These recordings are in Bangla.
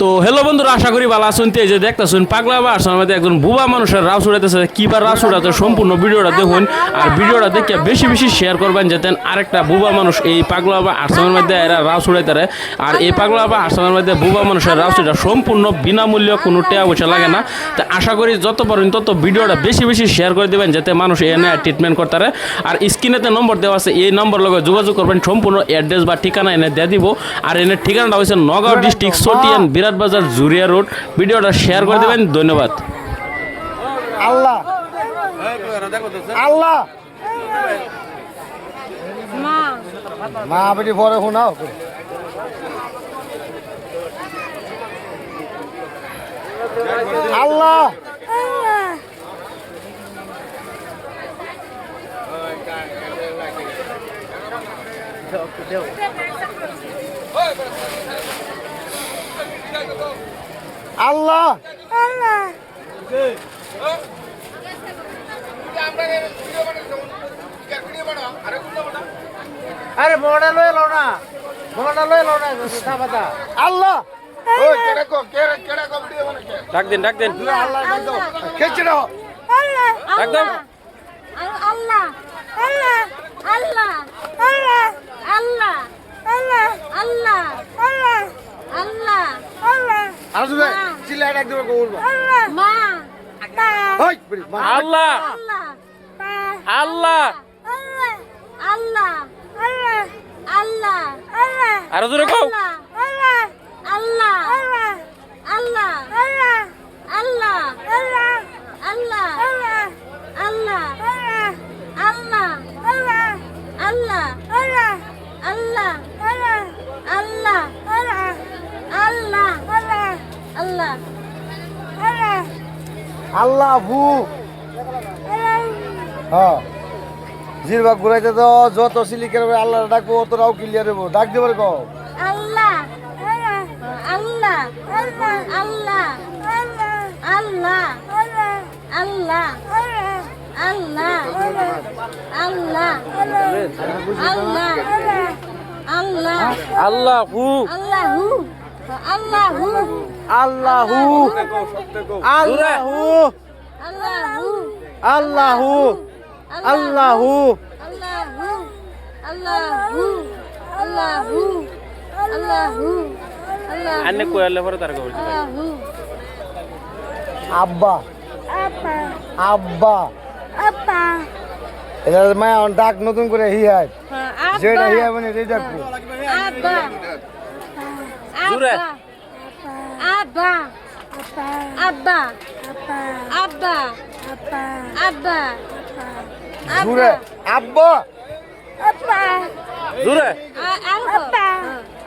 তো হ্যালো বন্ধুরা, আশা করি ভালো আছেন। এই যে দেখতেছেন পাগলা বা আসামের মধ্যে একজন বুবা মানুষের রাস উড়াইতেছে। কিবার রাস উড়াতে সম্পূর্ণ ভিডিওটা দেখুন, আর ভিডিওটা দেখে বেশি বেশি শেয়ার করবেন, যাতে আরেকটা বুবা মানুষ এই পাগলা বা আসামের মধ্যে এরা রাস উড়াইতে পারে। আর এই পাগলা বা আসামের মধ্যে বুবা মানুষের রাস উঠা সম্পূর্ণ বিনামূল্যে, কোনো টাকা পয়সা লাগে না। তো আশা করি যত পারেন তত ভিডিওটা বেশি বেশি শেয়ার করে দেবেন, যাতে মানুষ এনে ট্রিটমেন্ট করতে পারে। আর স্ক্রিনেতে নম্বর দেওয়া আছে, এই নম্বর লগে যোগাযোগ করবেন। সম্পূর্ণ অ্যাড্রেস বা ঠিকানা এনে দিয়ে দিব। আর এনে ঠিকানাটা হচ্ছে নগাঁও ডিস্ট্রিক্ট চটিয়ান বিরাট বাজার জুরিয়া রোড। ভিডিওটা শেয়ার করে দেবেন, ধন্যবাদ। আল্লাহ আল্লাহ মা বেটি পরে শোনাও। আল্লাহ আল্লাহ আরে মোড়া লয়ে লো না, মোড়া লয়ে লো না, সাবাদা আল্লাহ। ওই কেড়ে কো ভিডিও বানাকে ডাক দেন আল্লাহ ডাক দাও, খেচে দাও আল্লাহ ডাক দাও। আল্লাহ আল্লাহ আল্লাহ আল্লাহ আল্লাহ আল্লাহ আল্লাহ আল্লাহ আল্লাহ আল্লাহ আর শুনে চিল্লা ডাক দেব কবুল আল্লাহ মা ওই বেটি মা আল্লাহ আল্লাহ আল্লাহ আল্লাহ আল্লাহ আল্লাহ আল্লাহ আল্লাহ আরো জোরে কও। আল্লাহ আল্লাহ আল্লাহ আল্লাহ আল্লাহ আল্লাহ আল্লাহ আল্লাহ আল্লাহ আল্লাহ আল্লাহ আল্লাহ আল্লাহ আল্লাহ আল্লাহ আল্লাহ ভু হ্যাঁ জিরবা ঘুরাইতে তো যত সিলিকের আল্লাহ ডাকবো অতটাও ক্লিয়ার হবো। ডাক দেবার কও আল্লাহ আল্লাহ আল্লাহ আল্লাহ আল্লাহ আল্লাহ আল্লাহ আল্লাহ আল্লাহ আল্লাহ আল্লাহু আল্লাহু আল্লাহু আল্লাহু আল্লাহু আল্লাহু আল্লাহু আল্লাহু আল্লাহু আল্লাহু আল্লাহু আল্লাহু আল্লাহু আন্নে কোয়ালে পরে তার কবর আল্লাহু আব্বা আপা আব্বা আপা এটা মায়া ডাক নতুন করে হিয়ায় যেটা আপা হিয়া মানে এটাই ডাকবো। আপা জোরে। আপা আব্বা আব্বা আব্বা জুড়ে আব্বা আপা জোরে, আপা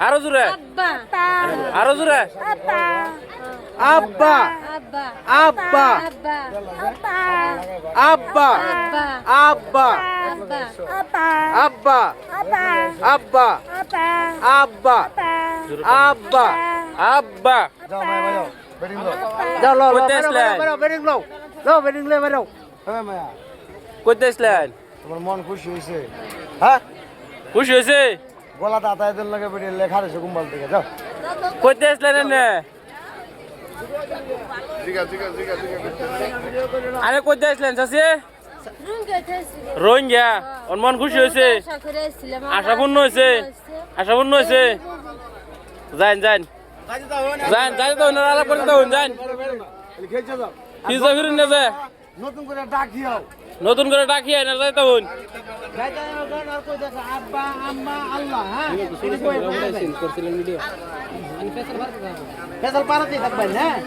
আরো জোরে, আব্বা আরো জোরে। আপা আব্বা আব্বা আব্বা আপা আব্বা আপা আব্বা আপা আব্বা আব্বা আপা আব্বা আব্বা যাও মায়া যাও বেডিং দাও যাও লো কইতে আসলেন, বেডিং দাও দাও বেডিং লে বেরো। হ্যাঁ মায়া কইতে আসলেন। তোমার মন খুশি হয়েছে? হ্যাঁ খুশি হয়েছে? গলা দাতায়দের লাগে বেডি লেখা রয়েছে কুম্বাল থেকে যাও। কইতে আসলেন এনে? আরে কইতে আসলেন চাচি? রোহিঙ্গা। ওর মন খুশি হয়েছে? আশাপূর্ণ হয়েছে? আশাপূর্ণ হয়েছে? যান যান যান যাই তো ওনারা আলাপ করতে তখন যান। খেয়েছে যাও পিজা ফিরুন না যে নতুন করে ডাকিও নতুন করে ডাকিয়ে না যাই তখন। আব্বা আম্মা আল্লাহ হ্যাঁ ফেসাল পারাতেই থাকবেন হ্যাঁ।